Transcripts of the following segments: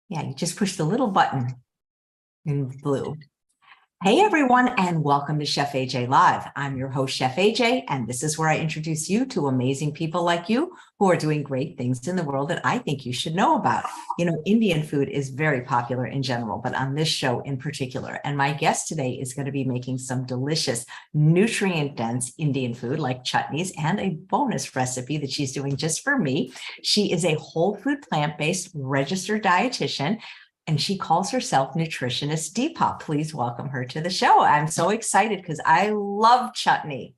Yeah, you just push the little button in blue. Hey, everyone, and welcome to Chef AJ Live. I'm your host, Chef AJ, and this is where I introduce you to amazing people like you who are doing great things in the world that I think you should know about. You know, Indian food is very popular in general, but on this show in particular. And my guest today is going to be making some delicious, nutrient-dense Indian food like chutneys and a bonus recipe that she's doing just for me. She is a whole food, plant-based registered dietitian, and she calls herself Nutritionist Deepa. Please welcome her to the show. I'm so excited because I love chutney.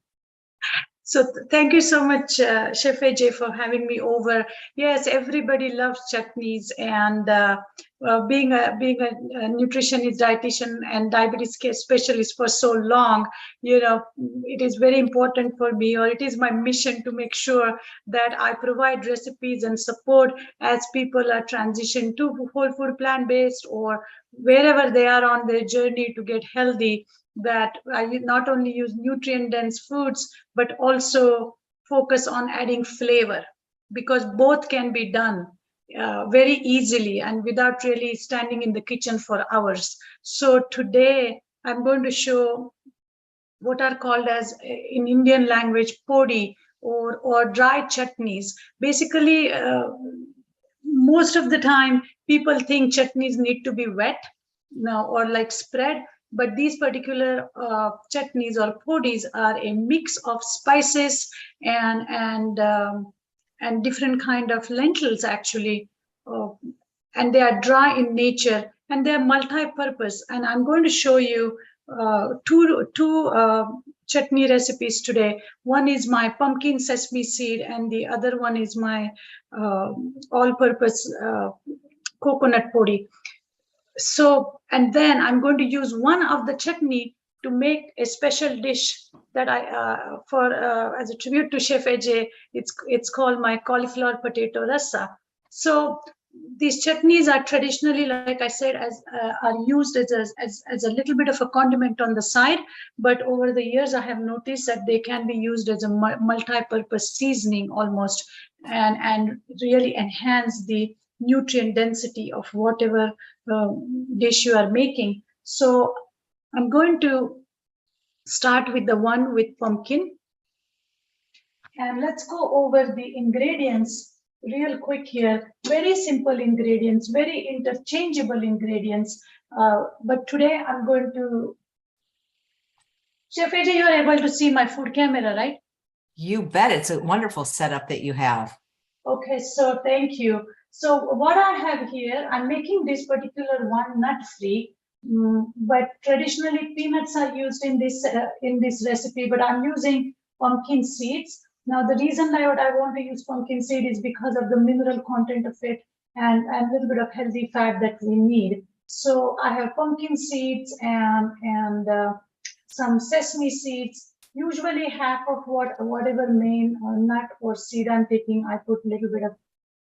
So thank you so much, Chef AJ, for having me over. Yes, everybody loves chutneys, and being a nutritionist, dietitian, and diabetes care specialist for so long, you know, it is very important for me, or it is my mission to make sure that I provide recipes and support as people are transitioning to whole food, plant-based, or wherever they are on their journey to get healthy, that I not only use nutrient-dense foods, but also focus on adding flavor, because both can be done very easily and without really standing in the kitchen for hours. So today I'm going to show what are called as, in Indian language, Podi, or dry chutneys. Basically, most of the time people think chutneys need to be wet now or like spread, but these particular chutneys or podis are a mix of spices and different kind of lentils actually, and they are dry in nature and they are multi-purpose. And I'm going to show you two chutney recipes today. One is my pumpkin sesame seed, and the other one is my all-purpose coconut podi. So, and then I'm going to use one of the chutney to make a special dish that I, as a tribute to Chef AJ, it's called my cauliflower potato rassa. So these chutneys are traditionally, like I said, are used as a little bit of a condiment on the side. But over the years, I have noticed that they can be used as a multi-purpose seasoning almost, and really enhance the nutrient density of whatever dish you are making. So I'm going to start with the one with pumpkin. And let's go over the ingredients real quick here. Very simple ingredients, very interchangeable ingredients. But today I'm going to, Chef AJ, you're able to see my food camera, right? You bet. It's a wonderful setup that you have. Okay, so thank you. So what I have here, I'm making this particular one nut-free, but traditionally peanuts are used in this recipe, but I'm using pumpkin seeds. Now, the reason I want to use pumpkin seed is because of the mineral content of it and a little bit of healthy fat that we need. So I have pumpkin seeds and some sesame seeds. Usually half of whatever main nut or seed I'm taking, I put a little bit of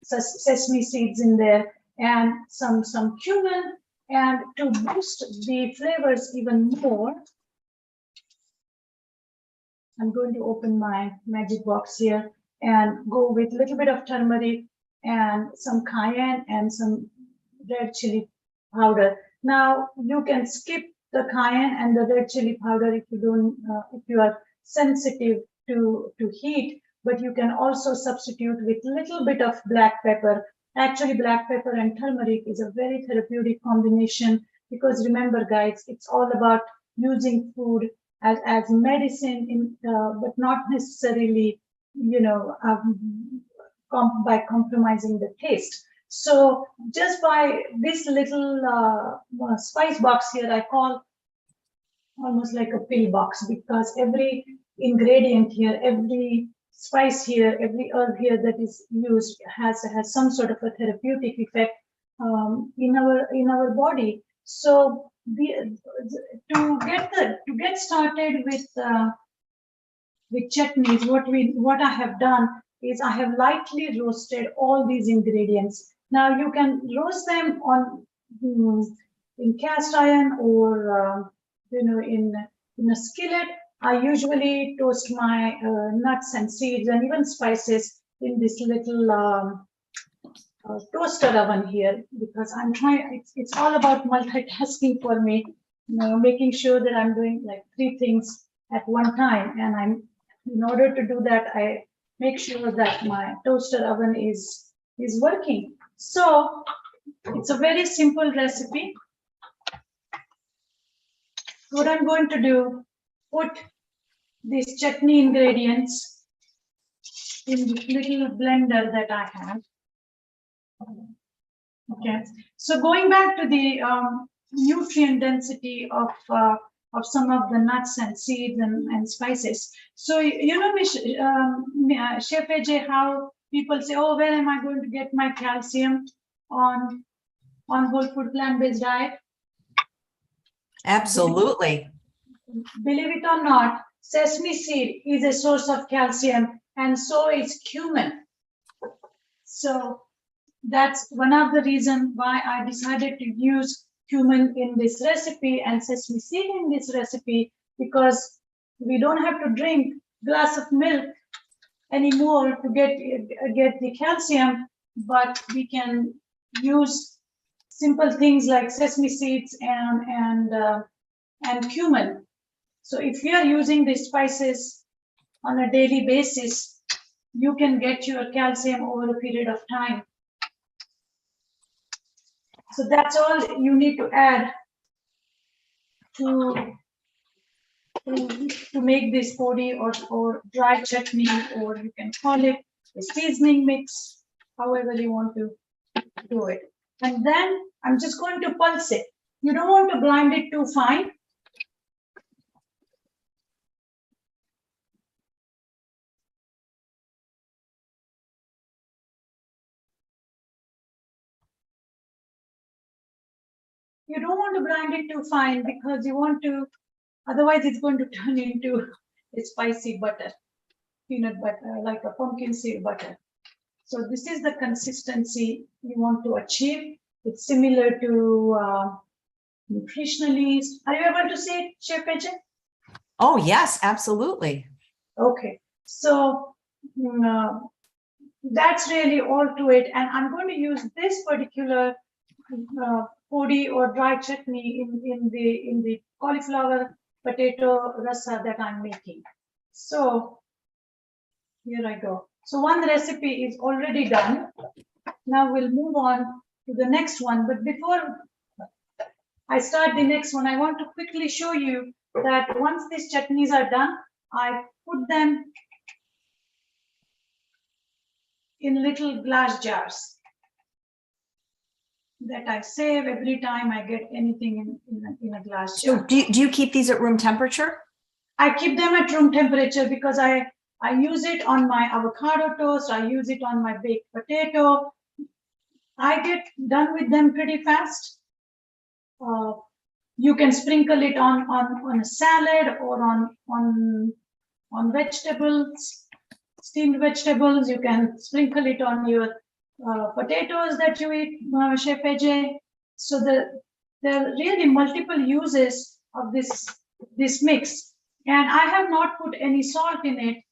sesame seeds in there, and some cumin. And to boost the flavors even more, I'm going to open my magic box here and go with a little bit of turmeric and some cayenne and some red chili powder. Now you can skip the cayenne and the red chili powder if you don't, if you are sensitive to heat, but you can also substitute with a little bit of black pepper. Actually, black pepper and turmeric is a very therapeutic combination, because remember, guys, it's all about using food as medicine, but not necessarily, you know, by compromising the taste. So just by this little spice box here, I call almost like a pill box, because every ingredient here, every spice here, every herb here that is used has some sort of a therapeutic effect in our body. So to get started with chutneys, what I have done is I have lightly roasted all these ingredients. Now you can roast them on in cast iron or you know, in a skillet. I usually toast my nuts and seeds and even spices in this little toaster oven here because I'm trying, it's all about multitasking for me, making sure that I'm doing like 3 things at one time. And in order to do that, I make sure that my toaster oven is working. So it's a very simple recipe. What I'm going to do, put these chutney ingredients in this little blender that I have. Okay, so going back to the nutrient density of some of the nuts and seeds and spices. So you know, Chef AJ, how people say, "Oh, where am I going to get my calcium on whole food plant-based diet?" Absolutely. Believe it or not, sesame seed is a source of calcium, and so is cumin. So that's one of the reasons why I decided to use cumin in this recipe and sesame seed in this recipe, because we don't have to drink a glass of milk anymore to get the calcium, but we can use simple things like sesame seeds and cumin. So if you are using these spices on a daily basis, you can get your calcium over a period of time. So that's all you need to add to make this podi or dry chutney, or you can call it a seasoning mix, however you want to do it. And then I'm just going to pulse it. You don't want to grind it too fine. You don't want to grind it too fine because you want to, otherwise it's going to turn into a spicy butter, peanut butter, like a pumpkin seed butter. So this is the consistency you want to achieve. It's similar to Nutritionist. Are you able to see it, Chef AJ? Oh, yes, absolutely. Okay, so that's really all to it. And I'm going to use this particular podi or dry chutney in the cauliflower potato rasa that I'm making. So here I go. So one recipe is already done. Now we'll move on to the next one. But before I start the next one, I want to quickly show you that once these chutneys are done, I put them in little glass jars that I save every time I get anything in a glass jar. So do you keep these at room temperature? I keep them at room temperature because I use it on my avocado toast. I use it on my baked potato. I get done with them pretty fast. You can sprinkle it on a salad or on vegetables, steamed vegetables. You can sprinkle it on your potatoes that you eat, Chef AJ. So there are really multiple uses of this mix, and I have not put any salt in it.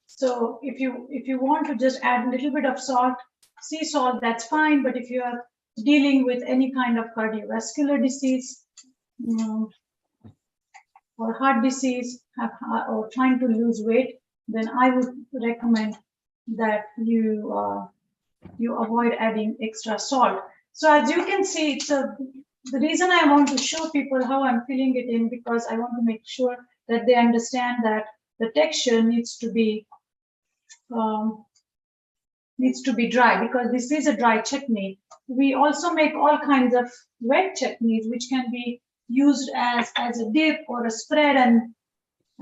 So if you want to just add a little bit of salt, sea salt, that's fine. But if you are dealing with any kind of cardiovascular disease or heart disease or trying to lose weight, then I would recommend that you avoid adding extra salt. So as you can see, the reason I want to show people how I'm filling it in, because I want to make sure that they understand that the texture needs to be dry, because this is a dry chutney. We also make all kinds of wet chutneys, which can be used as a dip or a spread, and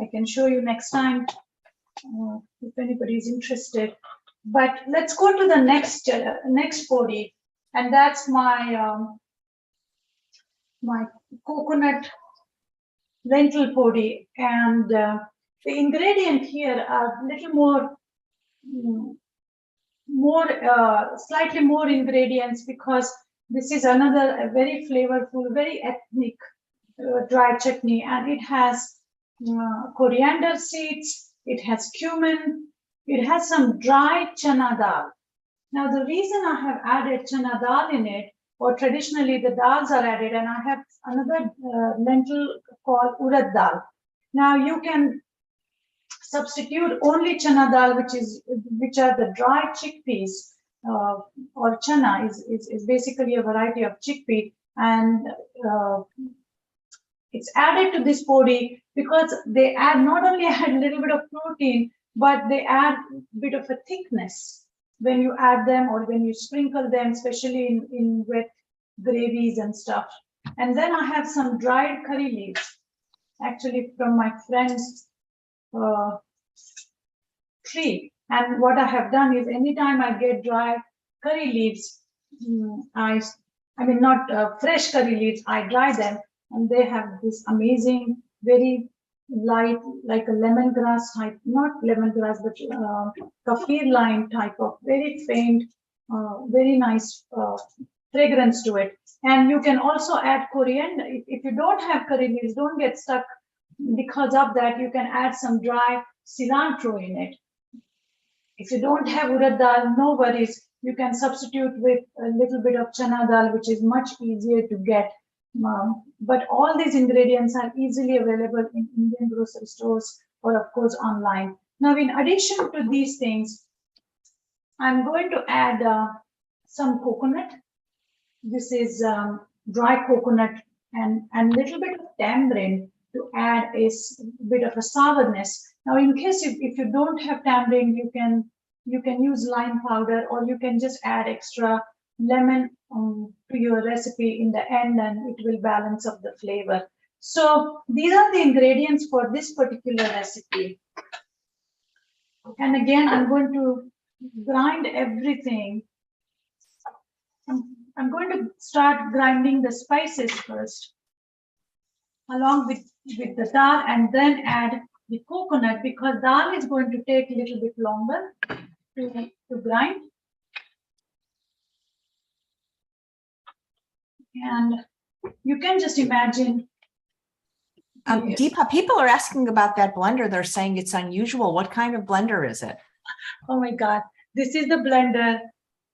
I can show you next time if anybody is interested. But let's go to the next podi, and that's my my coconut lentil podi. And the ingredient here are a little slightly more ingredients, because this is another very flavorful, very ethnic dry chutney, and it has coriander seeds, it has cumin, it has some dry chana dal. Now, the reason I have added chana dal in it, or traditionally the dals are added, and I have another lentil called urad dal. Now, you can substitute only chana dal, which are the dry chickpeas, or chana is basically a variety of chickpea, and it's added to this podi because they add not only add a little bit of protein, but they add a bit of a thickness when you add them or when you sprinkle them, especially in wet gravies and stuff. And then I have some dried curry leaves, actually from my friend's tree. And what I have done is anytime I get dry curry leaves, I mean not fresh curry leaves, I dry them, and they have this amazing, very light, like a lemongrass type, not lemongrass, but kaffir lime type of very faint, very nice fragrance to it. And you can also add coriander. If you don't have curry leaves, don't get stuck because of that. You can add some dry cilantro in it. If you don't have urad dal, no worries. You can substitute with a little bit of chana dal, which is much easier to get. But all these ingredients are easily available in Indian grocery stores or, of course, online. Now, in addition to these things, I'm going to add some coconut. This is dry coconut and little bit of tamarind to add a bit of a sourness. Now, in case if you don't have tamarind, you can use lime powder, or you can just add extra lemon to your recipe in the end, and it will balance up the flavor. So these are the ingredients for this particular recipe. And again, I'm going to grind everything. I'm going to start grinding the spices first, along with the dal, and then add the coconut, because dal is going to take a little bit longer to grind. And you can just imagine. Deepa, people are asking about that blender. They're saying it's unusual. What kind of blender is it? Oh my God, this is the blender.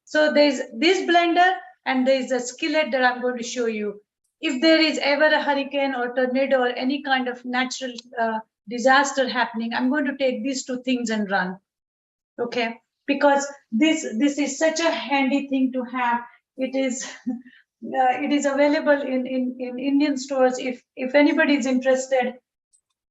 So there's this blender, and there's a skillet that I'm going to show you. If there is ever a hurricane or tornado or any kind of natural disaster happening, I'm going to take these two things and run. Okay, because this is such a handy thing to have. It is it is available in Indian stores. If anybody is interested,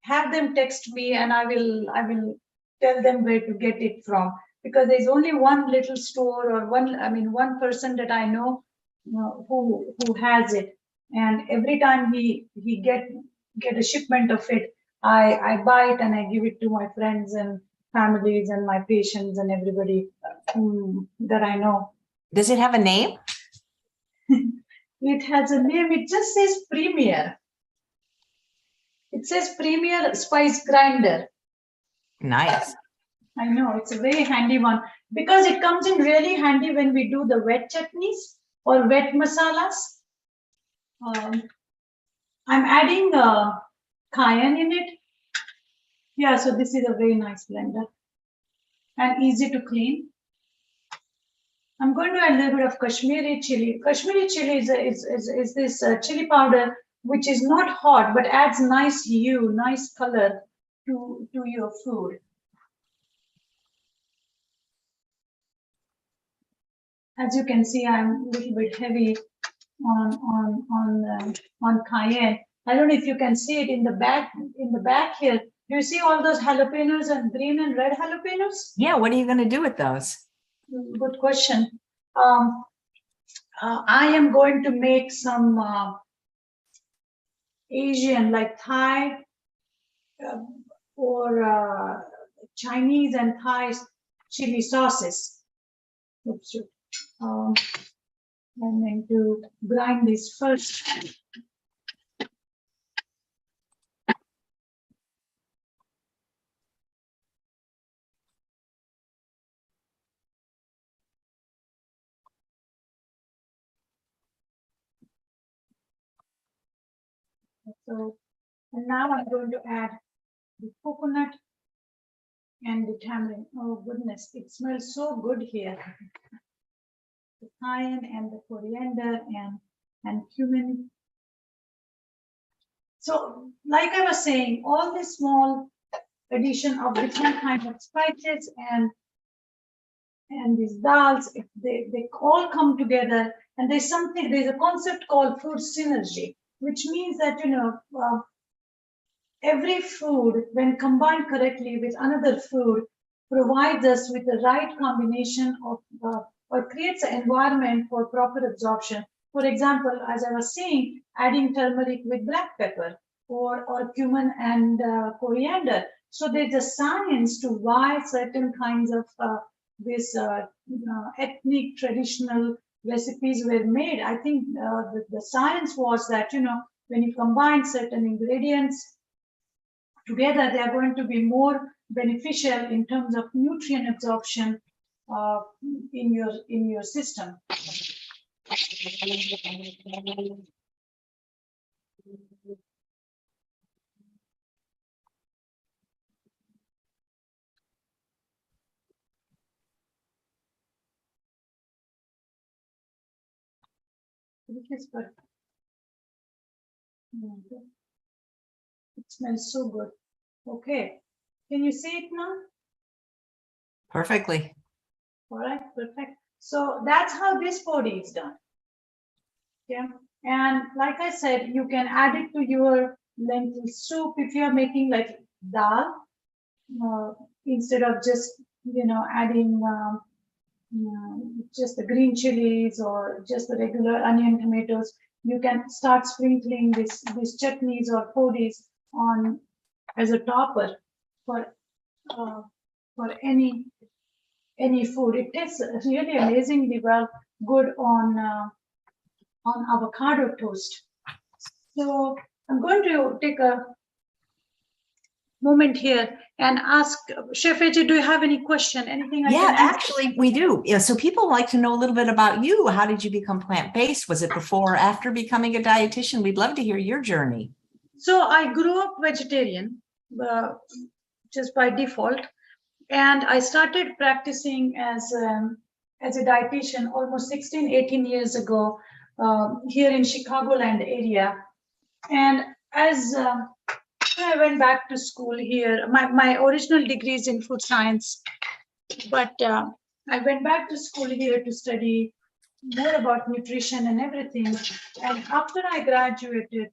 have them text me, and I will tell them where to get it from, because there's only one little store, or one person that I know who has it, and every time he get a shipment of it, I buy it and I give it to my friends and families and my patients and everybody that I know. Does it have a name? It has a name. It just says Premier. It says Premier Spice Grinder. Nice. I know, it's a very handy one, because it comes in really handy when we do the wet chutneys or wet masalas. I'm adding cayenne in it. Yeah, so this is a very nice blender and easy to clean. I'm going to add a little bit of Kashmiri chili. Kashmiri chili is this chili powder, which is not hot, but adds nice hue, nice color to your food. As you can see, I'm a little bit heavy on cayenne. I don't know if you can see it in the back here. Do you see all those jalapenos and green and red jalapenos? Yeah, what are you going to do with those? Good question. I am going to make some Asian, like Thai or Chinese and Thai chili sauces. Oops. I'm going to grind this first. So, and now I'm going to add the coconut and the tamarind. Oh goodness, it smells so good here. the cayenne and the coriander and cumin. So, like I was saying, all this small addition of different kinds of spices and these dals, they all come together, and there's a concept called food synergy, which means that every food, when combined correctly with another food, provides us with the right combination of or creates an environment for proper absorption. For example, as I was saying, adding turmeric with black pepper or cumin and coriander. So there's a science to why certain kinds of this ethnic traditional recipes were made. I think the science was that, when you combine certain ingredients together, they are going to be more beneficial in terms of nutrient absorption in your system. It smells so good. Okay, can you see it now? Perfectly. All right, perfect. So that's how this Podi is done. Yeah, and like I said, you can add it to your lentil soup if you are making like dal, instead of just adding just the green chilies or just the regular onion tomatoes. You can start sprinkling these chutneys or podis on as a topper for any food. It tastes really amazingly good on avocado toast. So I'm going to take a moment here and ask Chef AJ, do you have any question? Anything I can answer? Actually, we do. Yeah, so people like to know a little bit about you. How did you become plant-based? Was it before or after becoming a dietitian? We'd love to hear your journey. So I grew up vegetarian just by default, and I started practicing as a dietitian almost 16-18 years ago here in Chicagoland area. And as I went back to school here, my original degree is in food science, but I went back to school here to study more about nutrition and everything. And after I graduated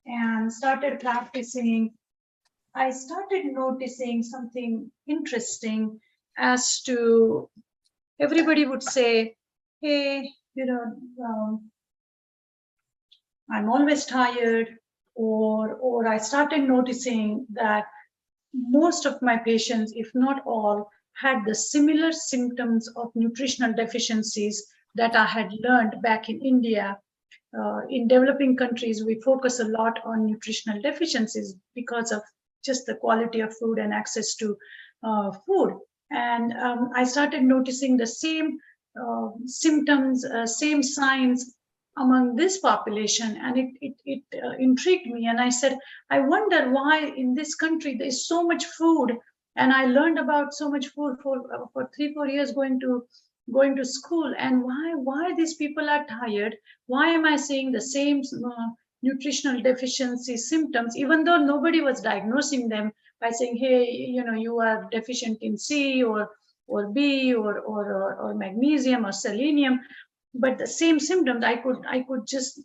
and started practicing, I started noticing something interesting as to everybody would say, hey, I'm always tired, or I started noticing that most of my patients, if not all, had the similar symptoms of nutritional deficiencies that I had learned back in India. In developing countries, we focus a lot on nutritional deficiencies because of just the quality of food and access to food. And I started noticing the same symptoms, same signs among this population, and it intrigued me. And I said, I wonder why in this country there's so much food, and I learned about so much food for 3-4 years going to school, and why these people are tired. Why am I seeing the same nutritional deficiency symptoms, even though nobody was diagnosing them by saying, hey, you are deficient in C or B or magnesium or selenium. But the same symptoms, I could just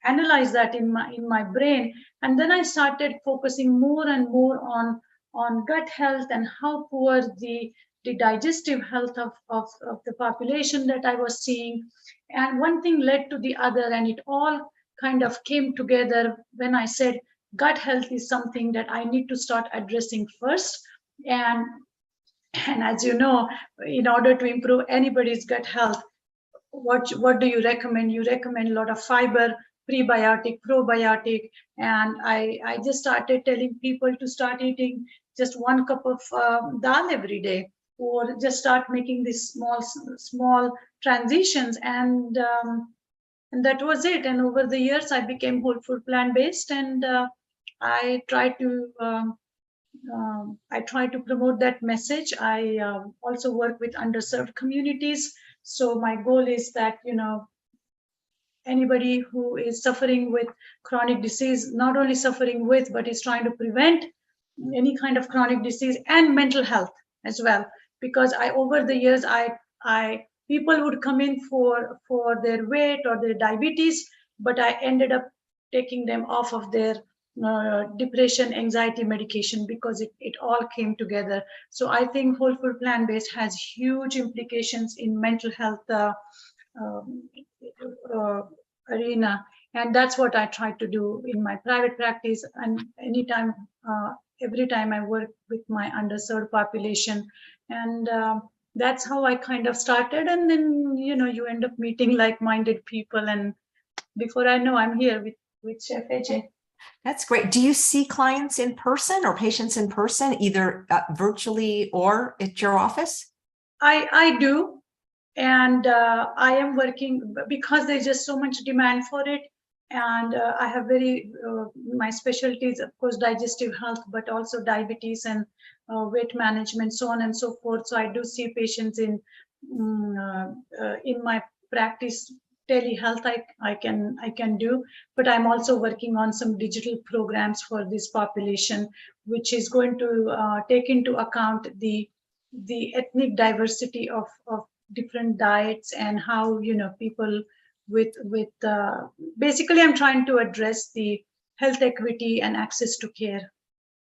analyze that in my brain. And then I started focusing more and more on gut health and how poor the digestive health of the population that I was seeing. And one thing led to the other, and it all kind of came together when I said gut health is something that I need to start addressing first. And as you know, in order to improve anybody's gut health, what do you recommend? You recommend a lot of fiber, prebiotic, probiotic, and I just started telling people to start eating just 1 cup of dal every day, or just start making these small transitions, and that was it. And over the years, I became whole food plant-based, and I try to promote that message. I also work with underserved communities. So my goal is that, anybody who is suffering with chronic disease, not only suffering with, but is trying to prevent any kind of chronic disease and mental health as well. Because over the years, people would come in for their weight or their diabetes, but I ended up taking them off of their depression, anxiety medication, because it all came together. So I think whole food plant-based has huge implications in mental health um, uh, arena, and that's what I try to do in my private practice. And every time I work with my underserved population, and that's how I kind of started. And then you end up meeting like-minded people, and before I know, I'm here with Chef AJ. That's great. Do you see clients in person or patients in person, either virtually or at your office? I do. And I am working because there's just so much demand for it. And I have my specialties, of course, digestive health, but also diabetes and weight management, so on and so forth. So I do see patients in my practice. Telehealth I can do, but I'm also working on some digital programs for this population, which is going to take into account the ethnic diversity of different diets, and how people with basically I'm trying to address the health equity and access to care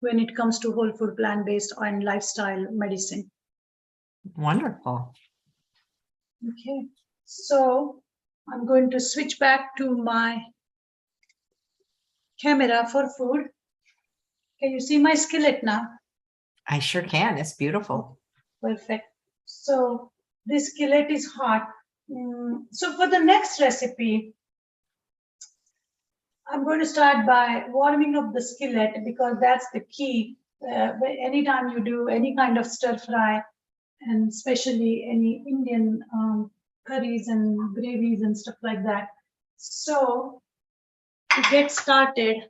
when it comes to whole food plant-based and lifestyle medicine. Wonderful. Okay, so I'm going to switch back to my camera for food. Can you see my skillet now? I sure can. It's beautiful. Perfect. So this skillet is hot. So for the next recipe, I'm going to start by warming up the skillet, because that's the key. Anytime you do any kind of stir fry, and especially any Indian curries and gravies and stuff like that. So to get started.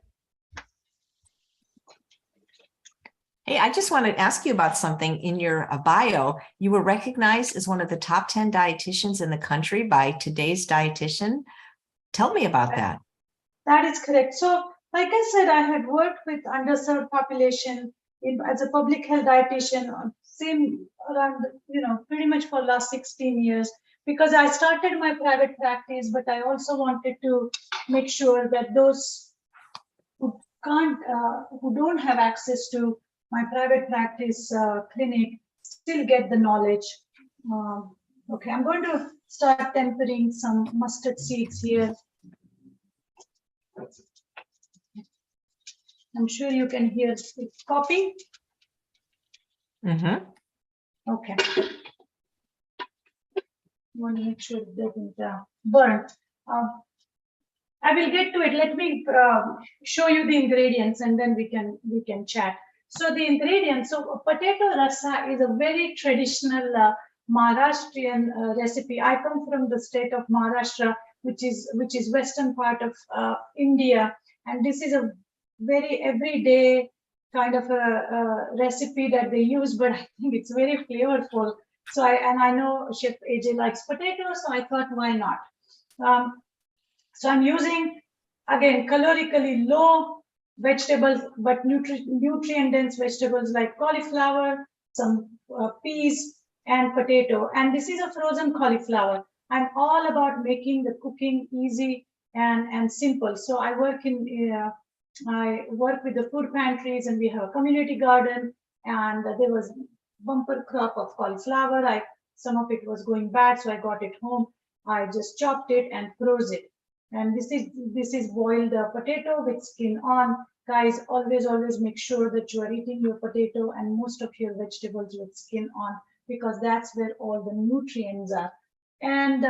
Hey, I just want to ask you about something. In your bio, you were recognized as one of the top 10 dietitians in the country by Today's Dietitian. Tell me about that. That is correct. So, like I said, I had worked with underserved population as a public health dietitian, same around, pretty much for the last 16 years, because I started my private practice, but I also wanted to make sure that those who don't have access to my private practice clinic still get the knowledge. Okay, I'm going to start tempering some mustard seeds here. I'm sure you can hear it popping. Mm-hmm. Okay. I want to make sure it doesn't burn. I will get to it. Let me show you the ingredients, and then we can chat. So the ingredients. So potato rasa is a very traditional Maharashtrian recipe. I come from the state of Maharashtra, which is western part of India, and this is a very everyday kind of a recipe that they use, but I think it's very flavorful. So I know Chef AJ likes potatoes, so I thought, why not? So I'm using, again, calorically low vegetables, but nutrient-dense vegetables like cauliflower, some peas, and potato. And this is a frozen cauliflower. I'm all about making the cooking easy and simple. So I work with the food pantries, and we have a community garden, and there was bumper crop of cauliflower. Some of it was going bad, so I got it home. I just chopped it and froze it. And this is boiled potato with skin on. Guys, always make sure that you are eating your potato and most of your vegetables with skin on, because that's where all the nutrients are. And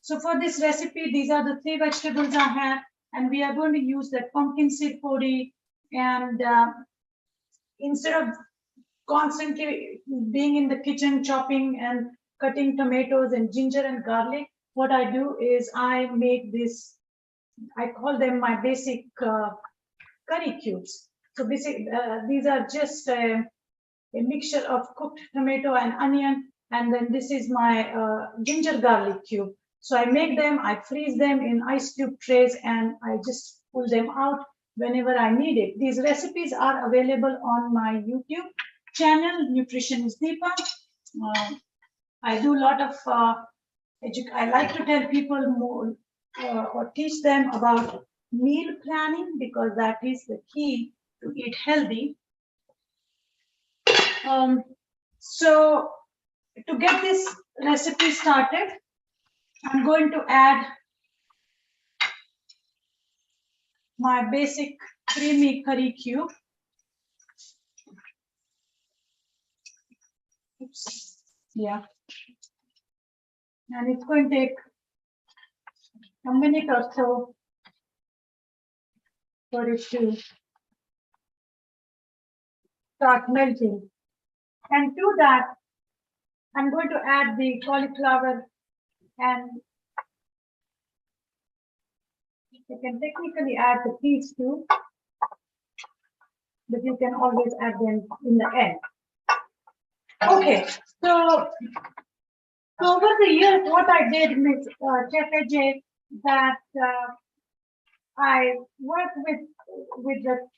so for this recipe, these are the 3 vegetables I have, and we are going to use that pumpkin seed podi. And instead of constantly being in the kitchen chopping and cutting tomatoes and ginger and garlic, what I do is I make this, I call them my basic curry cubes. So these are just a mixture of cooked tomato and onion, And then this is my ginger garlic cube. So I make them, I freeze them in ice cube trays, and I just pull them out whenever I need it. These recipes are available on my YouTube channel, Nutritionist Deepa. I do a lot of, I like to tell people more or teach them about meal planning, because that is the key to eat healthy. So to get this recipe started, I'm going to add my basic creamy curry cube. Oops. Yeah. And it's going to take a minute or so for it to start melting. And to that, I'm going to add the cauliflower, and you can technically add the peas too, but you can always add them in the end. Okay, so over the years, what I did, Ms. Chef AJ, that I worked with the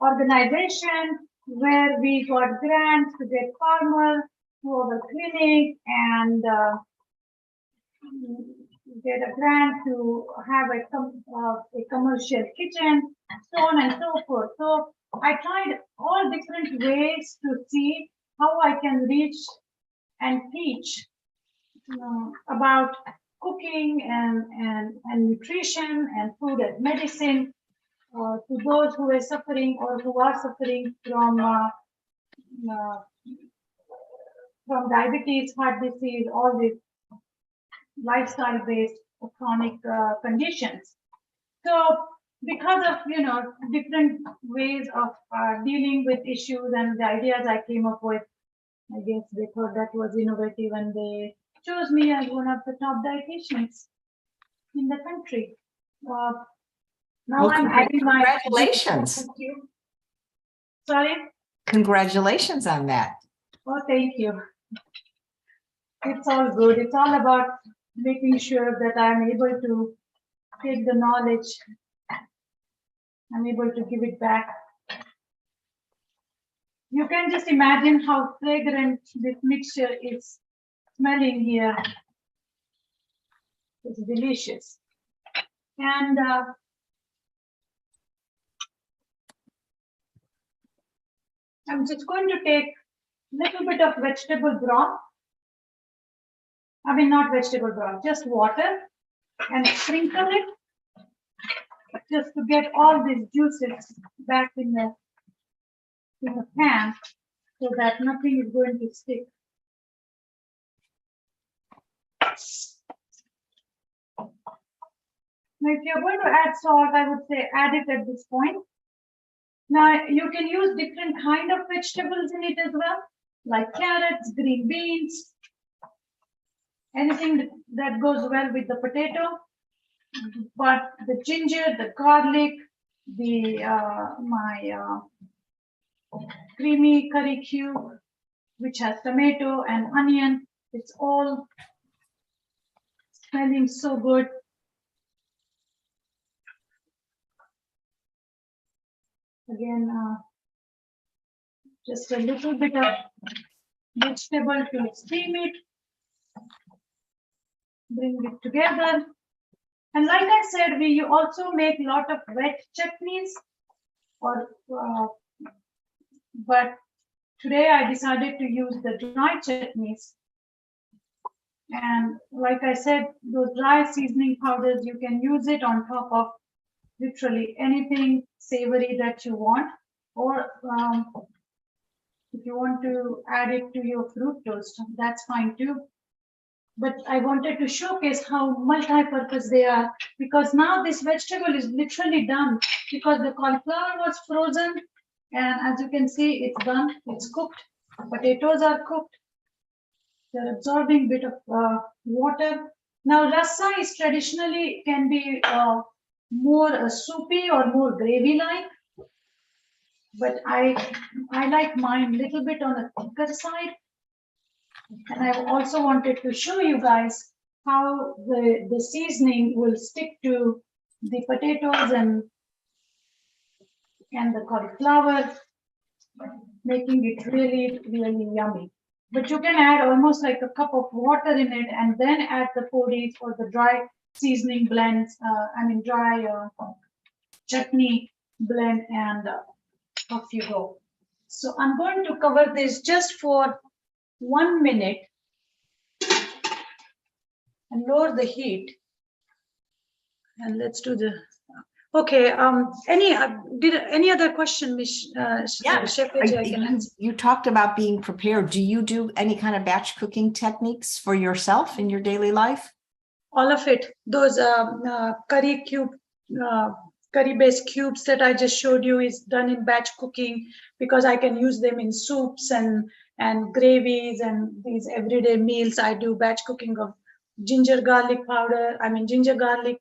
organization where we got grants to get farmers to our clinic, and get a grant to have a commercial kitchen, so on and so forth. So I tried all different ways to see how I can reach and teach about cooking and nutrition and food as medicine to those who are suffering or who are suffering from diabetes, heart disease, all these lifestyle-based chronic conditions. So because of different ways of dealing with issues and the ideas I came up with, I guess they thought that was innovative, and they chose me as one of the top dietitians in the country. Now well, I'm adding my congratulations. Sorry? Congratulations on that. Oh, thank you. It's all good. It's all about making sure that I'm able to take the knowledge, I'm able to give it back. You can just imagine how fragrant this mixture is smelling here. It's delicious. And I'm just going to take a little bit of vegetable broth. I mean, not vegetable broth, just water, and sprinkle it just to get all these juices back in the pan, so that nothing is going to stick. Now, if you're going to add salt, I would say add it at this point. Now, you can use different kind of vegetables in it as well, like carrots, green beans, anything that goes well with the potato. But the ginger, the garlic, the creamy curry cube, which has tomato and onion, it's all smelling so good. Again, just a little bit of vegetable to steam it, bring it together. And like I said, we also make a lot of wet chutneys, but today I decided to use the dry chutneys. And like I said, those dry seasoning powders, you can use it on top of literally anything savory that you want, or if you want to add it to your fruit toast, that's fine too. But I wanted to showcase how multi-purpose they are, because now this vegetable is literally done, because the cauliflower was frozen, and as you can see, it's done, it's cooked. Potatoes are cooked. They're absorbing a bit of water. Now, rassa is traditionally can be more soupy or more gravy-like, but I like mine a little bit on the thicker side. And I also wanted to show you guys how the seasoning will stick to the potatoes and the cauliflower, making it really, really yummy. But you can add almost like a cup of water in it and then add the Podis or the dry seasoning blends, dry chutney blend, and off you go. So I'm going to cover this just for 1 minute and lower the heat. And let's do the, okay. Any other question, Miss Chef AJ, I can answer? You talked about being prepared. Do you do any kind of batch cooking techniques for yourself in your daily life? All of it. Those curry-based cubes that I just showed you is done in batch cooking because I can use them in soups and gravies and these everyday meals. I do batch cooking of ginger garlic powder. Ginger garlic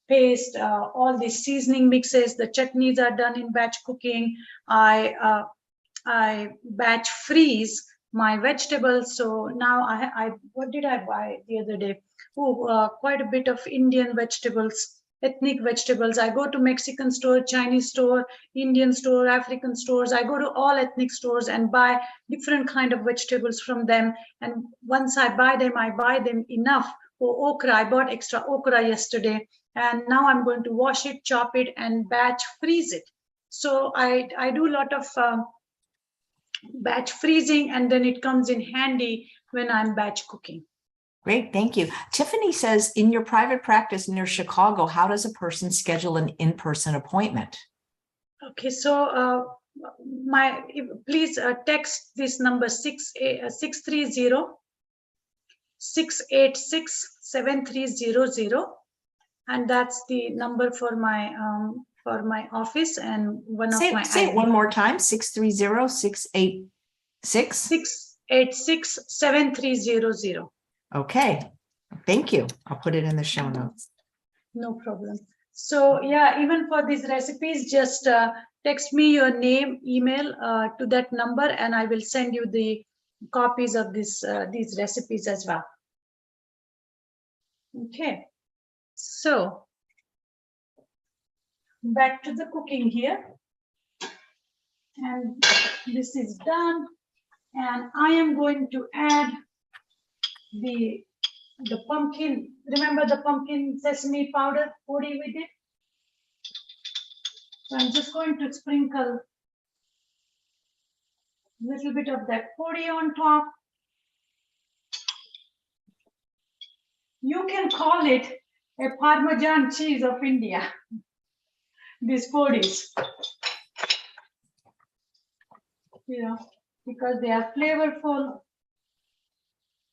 paste. All these seasoning mixes. The chutneys are done in batch cooking. I batch freeze my vegetables. So now I what did I buy the other day? Quite a bit of Indian vegetables, ethnic vegetables. I go to Mexican store, Chinese store, Indian store, African stores. I go to all ethnic stores and buy different kind of vegetables from them. And once I buy them enough. For okra, I bought extra okra yesterday. And now I'm going to wash it, chop it, and batch freeze it. So I do a lot of batch freezing, and then it comes in handy when I'm batch cooking. Great, thank you. Tiffany says, in your private practice near Chicago, how does a person schedule an in-person appointment? Okay, so please text this number 630-686-7300, and that's the number for my office and one of my. Say it one more time. 630-686-7300. Okay, thank you. I'll put it in the show notes. No problem. So yeah, even for these recipes, just text me your name, email to that number, and I will send you the copies of these recipes as well. Okay, so back to the cooking here, and this is done, and I am going to add the pumpkin. Remember the pumpkin sesame powder Podi we did? So I'm just going to sprinkle a little bit of that Podi on top. You can call it a Parmesan cheese of India, these Podis, because they are flavorful.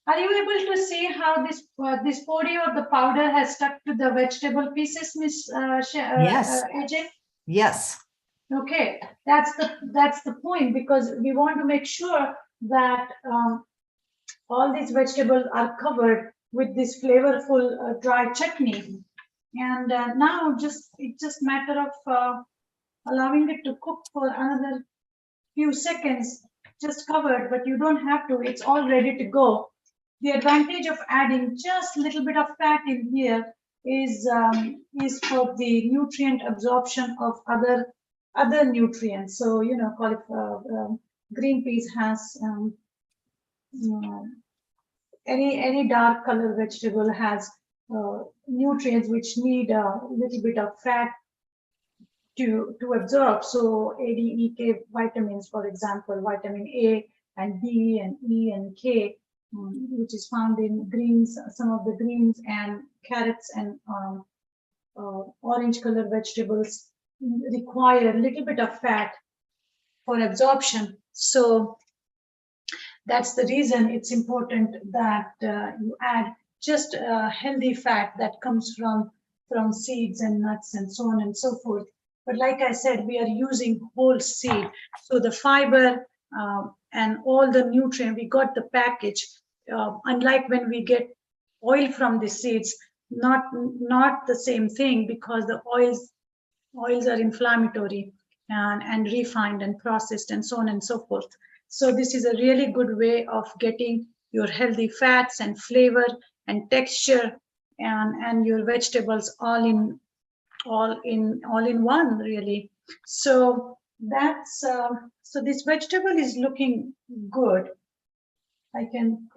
Are you able to see how this Podi or the powder has stuck to the vegetable pieces, Miss Yes. AJ? Yes. Okay, that's the point, because we want to make sure that all these vegetables are covered with this flavorful dry chutney. And now it's just matter of allowing it to cook for another few seconds, just covered, but you don't have to. It's all ready to go. The advantage of adding just a little bit of fat in here is for the nutrient absorption of other nutrients. So cauliflower, green peas has any dark color vegetable has nutrients which need a little bit of fat to absorb. So A, D, E, K vitamins, for example, vitamin A and B and E and K, which is found in greens, some of the greens and carrots and orange colored vegetables require a little bit of fat for absorption. So that's the reason it's important that you add just healthy fat that comes from seeds and nuts and so on and so forth. But like I said, we are using whole seed. So the fiber and all the nutrient, we got the package. Unlike when we get oil from the seeds, not the same thing, because the oils are inflammatory and refined and processed and so on and so forth. So this is a really good way of getting your healthy fats and flavor and texture, and your vegetables all in one, really. So that's so this vegetable is looking good. I can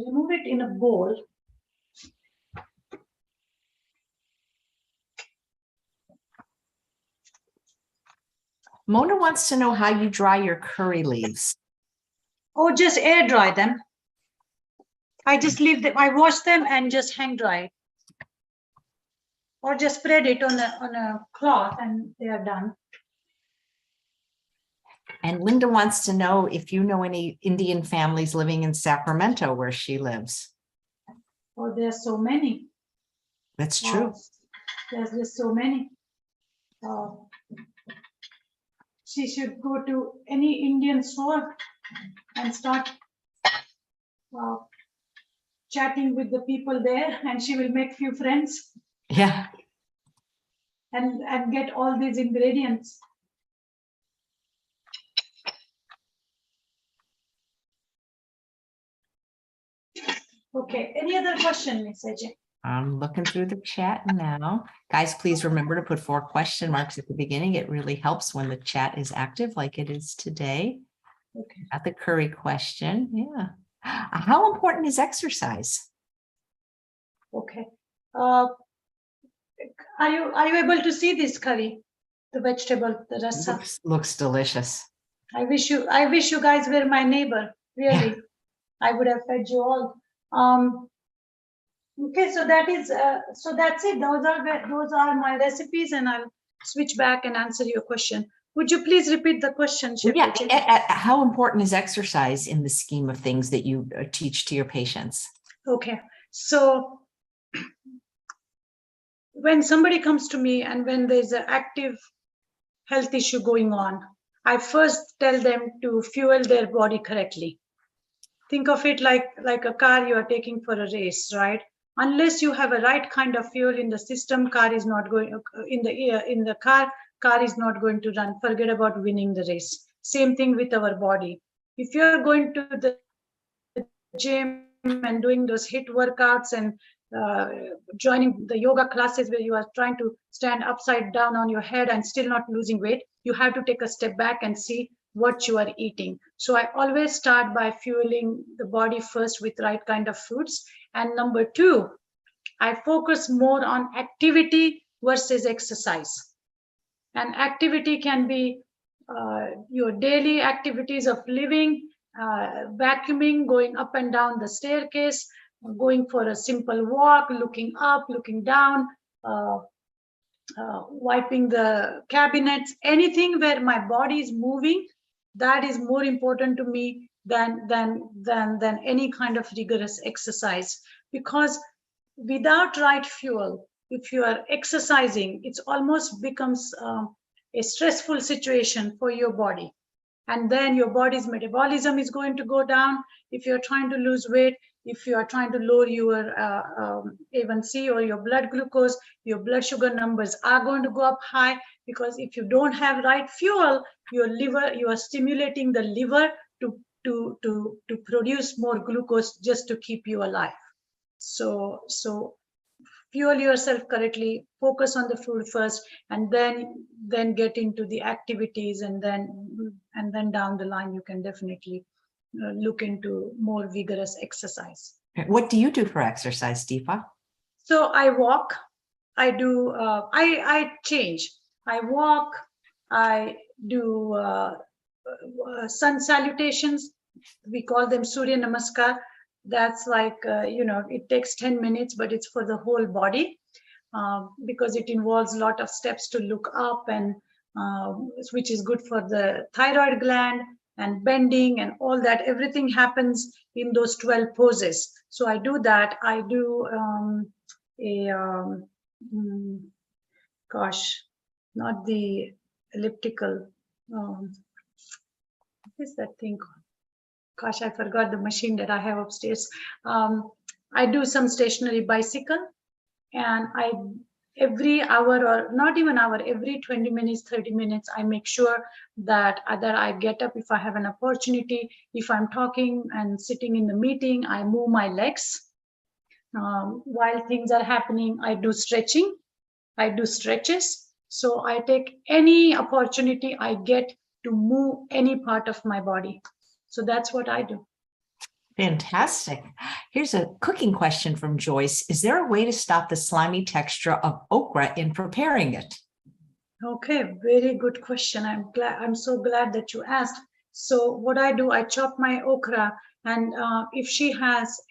remove it in a bowl. Mona wants to know how you dry your curry leaves. Oh, just air dry them. I just leave them, I wash them and just hang dry. Or just spread it on a cloth and they are done. And Linda wants to know if you know any Indian families living in Sacramento where she lives. Oh, there's so many. That's true. There's just so many. She should go to any Indian store and start chatting with the people there, and she will make few friends. Yeah. And get all these ingredients. Okay, any other question, Ms. Ajay? I'm looking through the chat now. Guys, please remember to put 4 question marks at the beginning. It really helps when the chat is active like it is today. Okay. Got the curry question. Yeah. How important is exercise? Okay. Are you able to see this curry? The vegetable, the rasa. Looks delicious. I wish you guys were my neighbor. Really. Yeah. I would have fed you all. Okay, so that is so that's it. Those are my recipes, and I'll switch back and answer your question. Would you please repeat the question, Chef? Yeah. How important is exercise in the scheme of things that you teach to your patients? Okay, so when somebody comes to me and when there's an active health issue going on, I first tell them to fuel their body correctly. Think of it like a car you are taking for a race, right? Unless you have a right kind of fuel in the system, car is not going car is not going to run. Forget about winning the race. Same thing with our body. If you're going to the gym and doing those HIIT workouts and joining the yoga classes where you are trying to stand upside down on your head and still not losing weight, you have to take a step back and see what you are eating. So I always start by fueling the body first with right kind of foods. And number 2, I focus more on activity versus exercise. And activity can be your daily activities of living, vacuuming, going up and down the staircase, going for a simple walk, looking up, looking down, wiping the cabinets, anything where my body is moving, that is more important to me than any kind of rigorous exercise. Because without right fuel, if you are exercising, it almost becomes a stressful situation for your body. And then your body's metabolism is going to go down. If you're trying to lose weight, if you are trying to lower your A1C or your blood glucose, your blood sugar numbers are going to go up high, because if you don't have right fuel, your liver, you are stimulating the liver to produce more glucose just to keep you alive. So fuel yourself correctly, focus on the food first, and then get into the activities, and then down the line you can definitely look into more vigorous exercise. What do you do for exercise, Deepa? So I walk, I do, I change. I walk, I do sun salutations. We call them Surya Namaskar. That's like, it takes 10 minutes, but it's for the whole body because it involves a lot of steps to look up, and which is good for the thyroid gland, and bending and all that. Everything happens in those 12 poses. So I do that. I do gosh, not the elliptical. What is that thing called? Gosh, I forgot the machine that I have upstairs. I do some stationary bicycle, and every hour, or not even hour, every 20 minutes, 30 minutes, I make sure that either I get up if I have an opportunity. If I'm talking and sitting in the meeting, I move my legs. While things are happening, I do stretching. I do stretches. So I take any opportunity I get to move any part of my body. So that's what I do. Fantastic. Here's a cooking question from Joyce. Is there a way to stop the slimy texture of okra in preparing it? Okay, very good question. I'm so glad that you asked. So what I do, I chop my okra, and if she has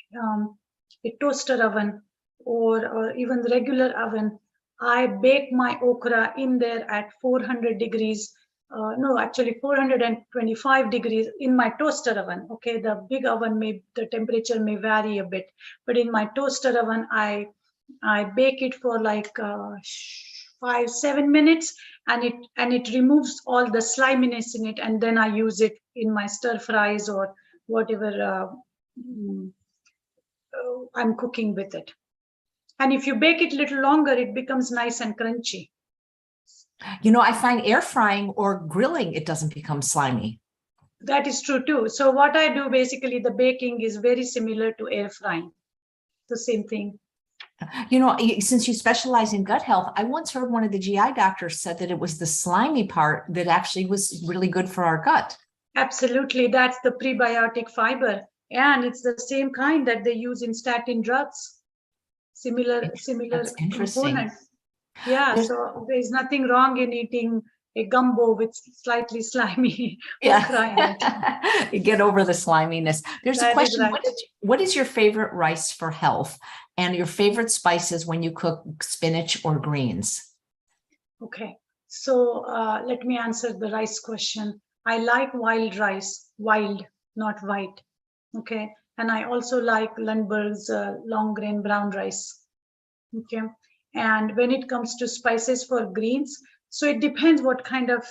a toaster oven or even the regular oven, I bake my okra in there at 400 degrees. No, actually 425 degrees in my toaster oven. Okay, the big oven the temperature may vary a bit, but in my toaster oven, I bake it for like 5-7 minutes, and it removes all the sliminess in it, and then I use it in my stir fries or whatever I'm cooking with it. And if you bake it a little longer, it becomes nice and crunchy. I find air frying or grilling, it doesn't become slimy. That is true too. So what I do, basically, the baking is very similar to air frying. The same thing. Since you specialize in gut health, I once heard one of the GI doctors said that it was the slimy part that actually was really good for our gut. Absolutely. That's the prebiotic fiber. And it's the same kind that they use in statin drugs. Similar That's interesting. component. Yeah, so there's nothing wrong in eating a gumbo with slightly slimy okra in it. You get over the sliminess. There's a question. Right. What is your favorite rice for health and your favorite spices when you cook spinach or greens? Okay. So let me answer the rice question. I like wild rice, wild, not white. Okay. And I also like Lundberg's long grain brown rice. Okay. And when it comes to spices for greens, so it depends what kind of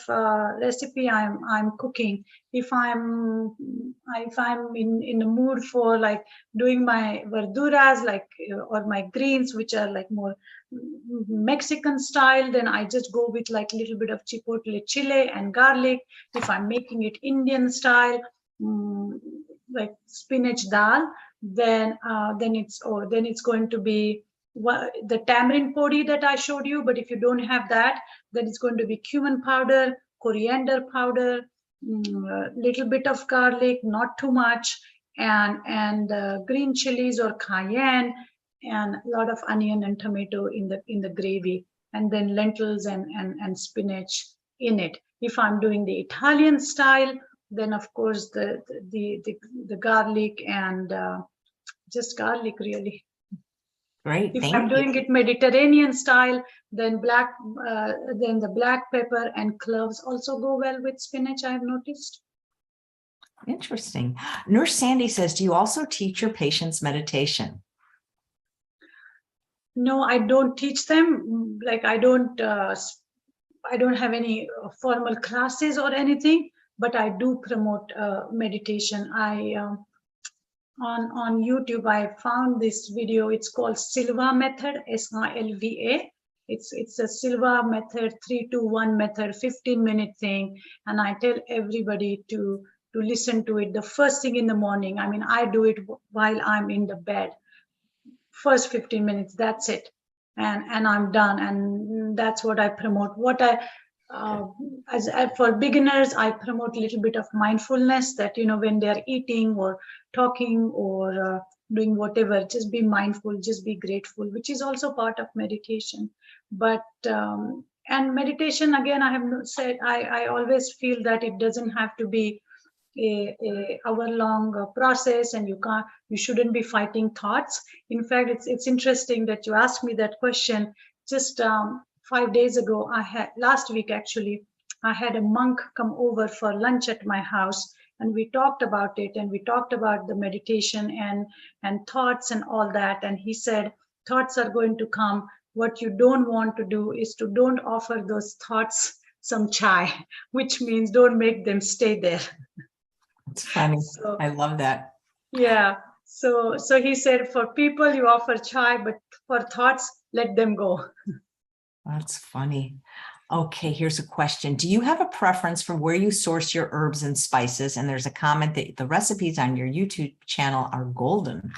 recipe I'm cooking. If I'm in the mood for like doing my verduras, like or my greens, which are like more Mexican style, then I just go with like a little bit of chipotle chile and garlic. If I'm making it Indian style, like spinach dal, then it's going to be the tamarind podi that I showed you. But if you don't have that, then it's going to be cumin powder, coriander powder, little bit of garlic, not too much, and green chilies or cayenne, and a lot of onion and tomato in the gravy, and then lentils and spinach in it. If I'm doing the Italian style, then of course the garlic and just garlic, really. Great. If I'm doing it Mediterranean style, then the black pepper and cloves also go well with spinach, I've noticed. Interesting. Nurse Sandy says, do you also teach your patients meditation? No, I don't teach them. Like I don't have any formal classes or anything, but I do promote meditation. On YouTube, I found this video. It's called Silva method, SILVA. It's a Silva method, 3-2-1 method, 15-minute thing. And I tell everybody to listen to it the first thing in the morning. I mean, I do it while I'm in the bed. First 15 minutes, that's it. And I'm done. And that's what I promote. For beginners, I promote a little bit of mindfulness, that when they're eating or talking or doing whatever, just be mindful, just be grateful, which is also part of meditation. But and meditation, again, I have said, I always feel that it doesn't have to be a hour-long process, and you shouldn't be fighting thoughts. In fact, it's interesting that you asked me that question. Just 5 days ago, last week actually, I had a monk come over for lunch at my house, and we talked about it, and we talked about the meditation and thoughts and all that. And he said, thoughts are going to come. What you don't want to do is to don't offer those thoughts some chai, which means don't make them stay there. It's funny. So, I love that. Yeah. So he said, for people you offer chai, but for thoughts, let them go. That's funny. Okay, here's a question. Do you have a preference for where you source your herbs and spices? And there's a comment that the recipes on your YouTube channel are golden.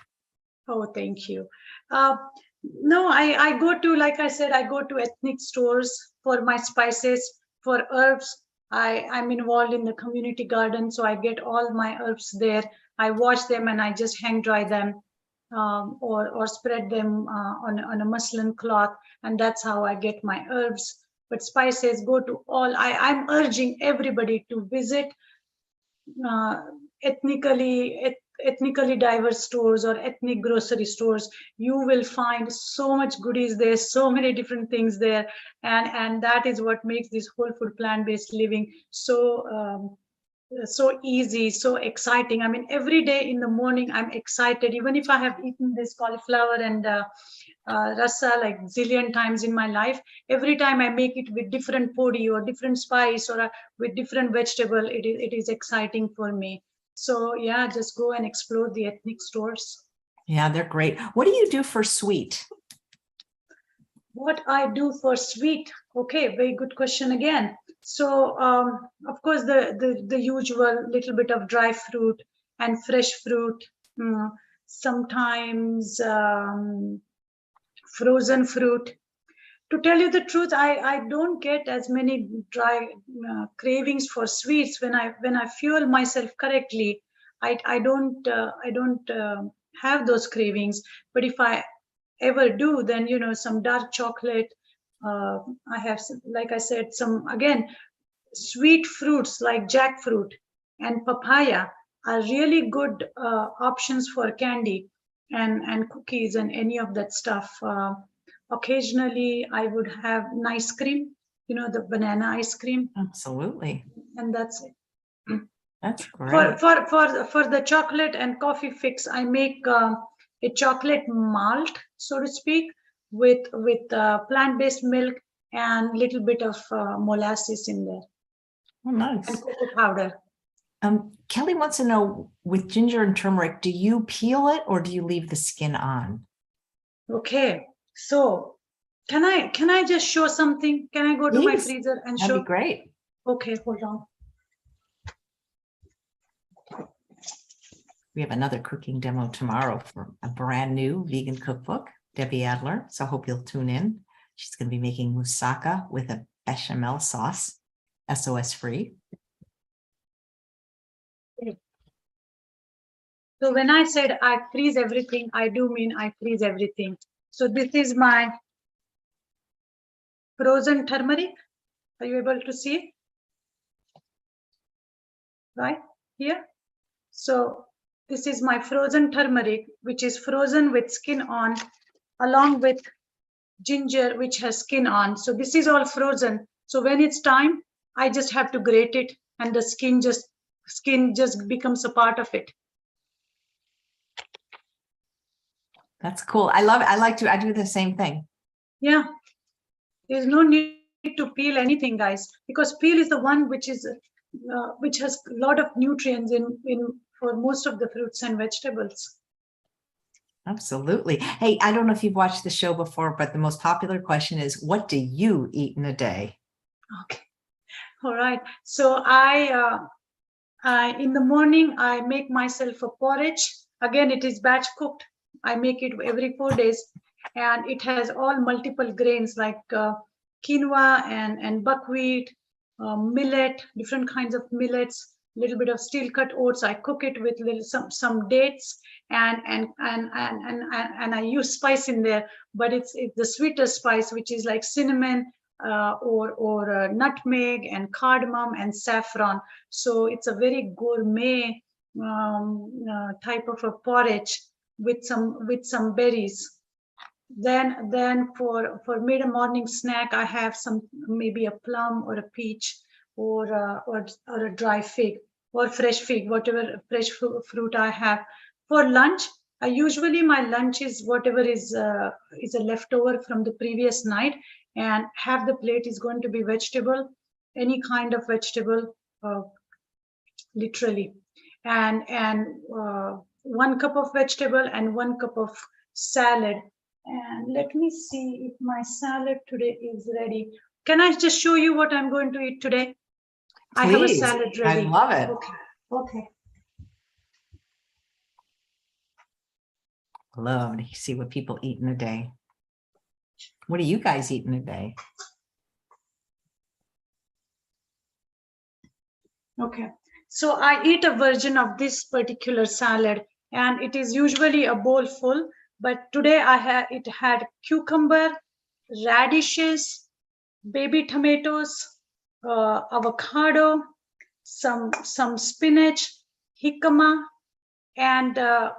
Oh, thank you. No, I go to, like I said, I go to ethnic stores for my spices. For herbs, I'm involved in the community garden, so I get all my herbs there. I wash them and I just hang dry them, or spread them on a muslin cloth, and that's how I get my herbs. But spices go to all. I'm urging everybody to visit uh, ethnically diverse stores or ethnic grocery stores. You will find so much goodies there, so many different things there, and that is what makes this whole food plant-based living so easy, so exciting. I mean, every day in the morning I'm excited, even if I have eaten this cauliflower and rasa like zillion times in my life. Every time I make it with different podi or different spice or with different vegetable, it is exciting for me. So yeah, just go and explore the ethnic stores. Yeah, they're great. What do you do for sweet? What I do for sweet? Okay, very good question again. So of course the usual little bit of dry fruit and fresh fruit, sometimes frozen fruit. To tell you the truth, I don't get as many dry cravings for sweets when I fuel myself correctly. I don't have those cravings. But if I ever do, then some dark chocolate. I have, like I said, some again sweet fruits like jackfruit and papaya are really good options for candy and cookies and any of that stuff. Occasionally, I would have an ice cream, the banana ice cream, Absolutely. and that's it. That's great. For the chocolate and coffee fix, I make a chocolate malt, so to speak, with plant-based milk and little bit of molasses in there. Oh, nice. And cocoa powder. Kelly wants to know, with ginger and turmeric, do you peel it or do you leave the skin on? Okay, so can I just show something? Can I go to my freezer and show? That'd be great. Okay, hold on. We have another cooking demo tomorrow for a brand new vegan cookbook, Debbie Adler. So I hope you'll tune in. She's going to be making moussaka with a bechamel sauce, SOS free. So when I said I freeze everything, I do mean I freeze everything. So this is my frozen turmeric. Are you able to see? Right here. So this is my frozen turmeric, which is frozen with skin on, along with ginger, which has skin on. So this is all frozen. So when it's time, I just have to grate it, and the skin just becomes a part of it. That's cool. I do the same thing. Yeah, there's no need to peel anything, guys, because peel is the one which has a lot of nutrients in for most of the fruits and vegetables. Absolutely. Hey, I don't know if you've watched the show before, but the most popular question is, what do you eat in a day? Okay. All right. So in the morning, I make myself a porridge. Again, it is batch cooked. I make it every 4 days, and it has all multiple grains like quinoa and buckwheat, millet, different kinds of millets, little bit of steel cut oats. I cook it with some dates, and I use spice in there, but it's the sweetest spice, which is like cinnamon, or nutmeg and cardamom and saffron. So it's a very gourmet type of a porridge with some berries. Then for mid-morning snack, I have maybe a plum or a peach or a dry fig or fresh fig, whatever fresh fruit I have. For lunch, usually my lunch is whatever is a leftover from the previous night, and half the plate is going to be vegetable, any kind of vegetable, literally, and 1 cup of vegetable and 1 cup of salad. And let me see if my salad today is ready. Can I just show you what I'm going to eat today? Please. I have a salad ready. I love it. Okay. Okay. Love to see what people eat in a day. What do you guys eat in a day? Okay. So I eat a version of this particular salad, and it is usually a bowl full. But today it had cucumber, radishes, baby tomatoes, avocado, some spinach, jicama, and the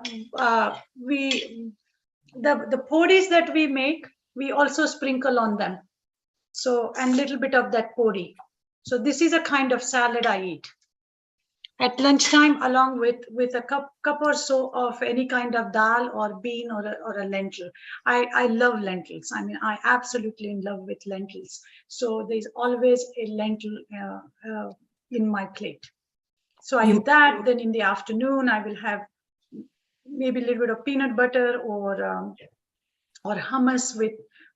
podis that we make, we also sprinkle on them. So, and little bit of that podi. So this is a kind of salad I eat at lunchtime, along with a cup or so of any kind of dal or bean or a lentil. I love lentils. I mean, I absolutely in love with lentils. So there's always a lentil in my plate. So I eat that. Then in the afternoon, I will have maybe a little bit of peanut butter or hummus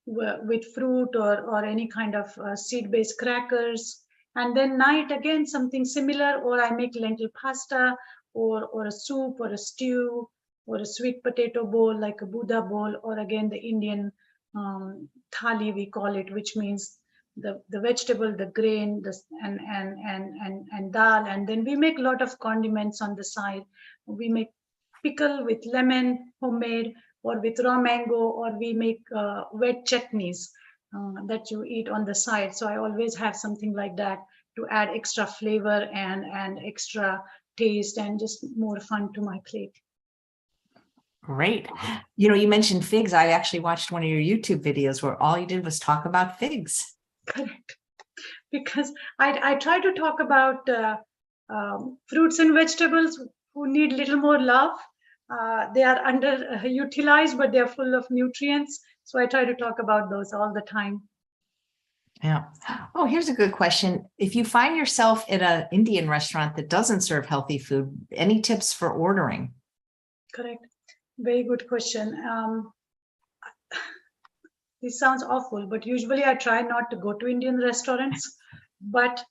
with fruit or any kind of seed-based crackers. And then night again, something similar, or I make lentil pasta or a soup or a stew or a sweet potato bowl, like a Buddha bowl, or again, the Indian thali, we call it, which means the vegetable, the grain, and dal. And then we make a lot of condiments on the side. We make pickle with lemon, homemade, or with raw mango, or we make wet chutneys that you eat on the side. So I always have something like that to add extra flavor and extra taste and just more fun to my plate. Great. You know, you mentioned figs. I actually watched one of your YouTube videos where all you did was talk about figs. Correct. Because I try to talk about fruits and vegetables who need little more love. They are underutilized, but they're full of nutrients. So I try to talk about those all the time. Yeah. Oh, here's a good question. If you find yourself at an Indian restaurant that doesn't serve healthy food, any tips for ordering? Correct. Very good question. This sounds awful, but usually I try not to go to Indian restaurants. But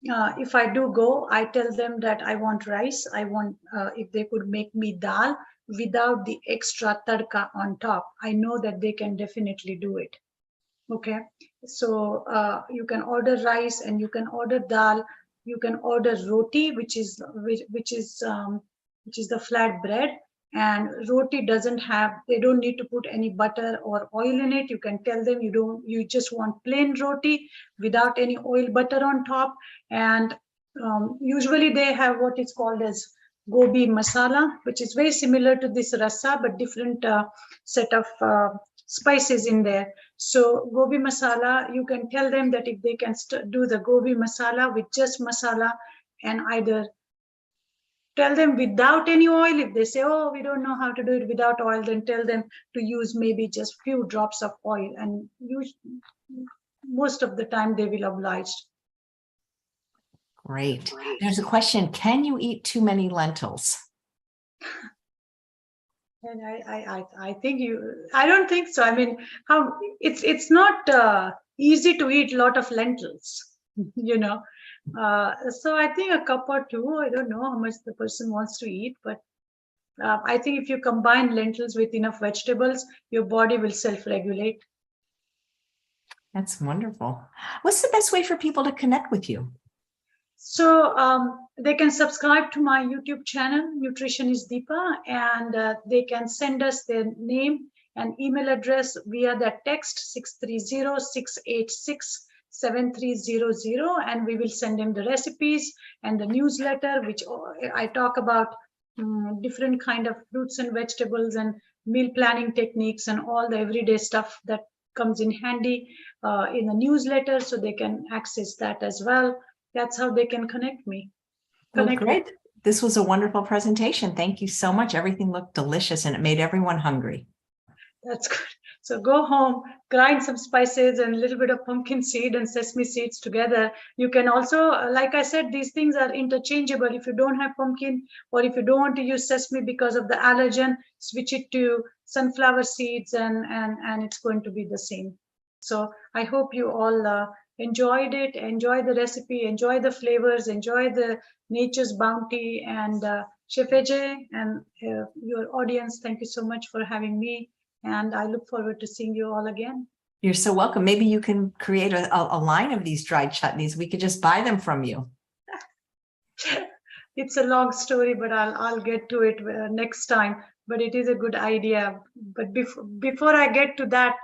if I do go, I tell them that I want rice. I want, if they could make me dal without the extra tadka on top. I know that they can definitely do it. Okay. So you can order rice and you can order dal. You can order roti, which is the flat bread. And roti doesn't have, they don't need to put any butter or oil in it. You can tell them you just want plain roti without any oil, butter on top. And usually they have what is called as gobi masala, which is very similar to this rassa, but different set of spices in there. So gobi masala, you can tell them that if they can do the gobi masala with just masala, and either tell them without any oil. If they say, oh, we don't know how to do it without oil, then tell them to use maybe just few drops of oil, and most of the time they will oblige. Great. There's a question. Can you eat too many lentils? And I think I don't think so. I mean, it's not easy to eat a lot of lentils, you know. So I think a cup or two, I don't know how much the person wants to eat, but I think if you combine lentils with enough vegetables, your body will self-regulate. That's wonderful. What's the best way for people to connect with you? So they can subscribe to my YouTube channel, Nutritionist Deepa, and they can send us their name and email address via that text 630-686-7300, and we will send them the recipes and the newsletter, which I talk about different kind of fruits and vegetables and meal planning techniques and all the everyday stuff that comes in handy in the newsletter, so they can access that as well. That's how they can connect me. Well, great. This was a wonderful presentation. Thank you so much. Everything looked delicious and it made everyone hungry. That's good. So go home, grind some spices and a little bit of pumpkin seed and sesame seeds together. You can also, like I said, these things are interchangeable. If you don't have pumpkin, or if you don't want to use sesame because of the allergen, switch it to sunflower seeds, and it's going to be the same. So I hope you all enjoyed it, enjoy the recipe, enjoy the flavors, enjoy the nature's bounty. And Chef AJ and your audience, thank you so much for having me. And I look forward to seeing you all again. You're so welcome. Maybe you can create a line of these dried chutneys. We could just buy them from you. It's a long story, but I'll get to it next time. But it is a good idea. But before I get to that,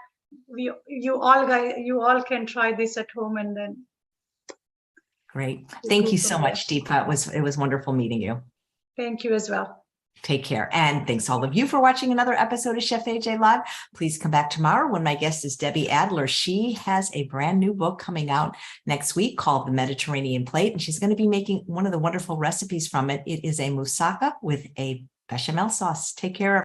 you all can try this at home, and then. Great. Thank you so much, Deepa. It was wonderful meeting you. Thank you as well. Take care. And thanks all of you for watching another episode of Chef AJ Live. Please come back tomorrow when my guest is Debbie Adler. She has a brand new book coming out next week called The Mediterranean Plate, and she's going to be making one of the wonderful recipes from it. It is a moussaka with a bechamel sauce. Take care.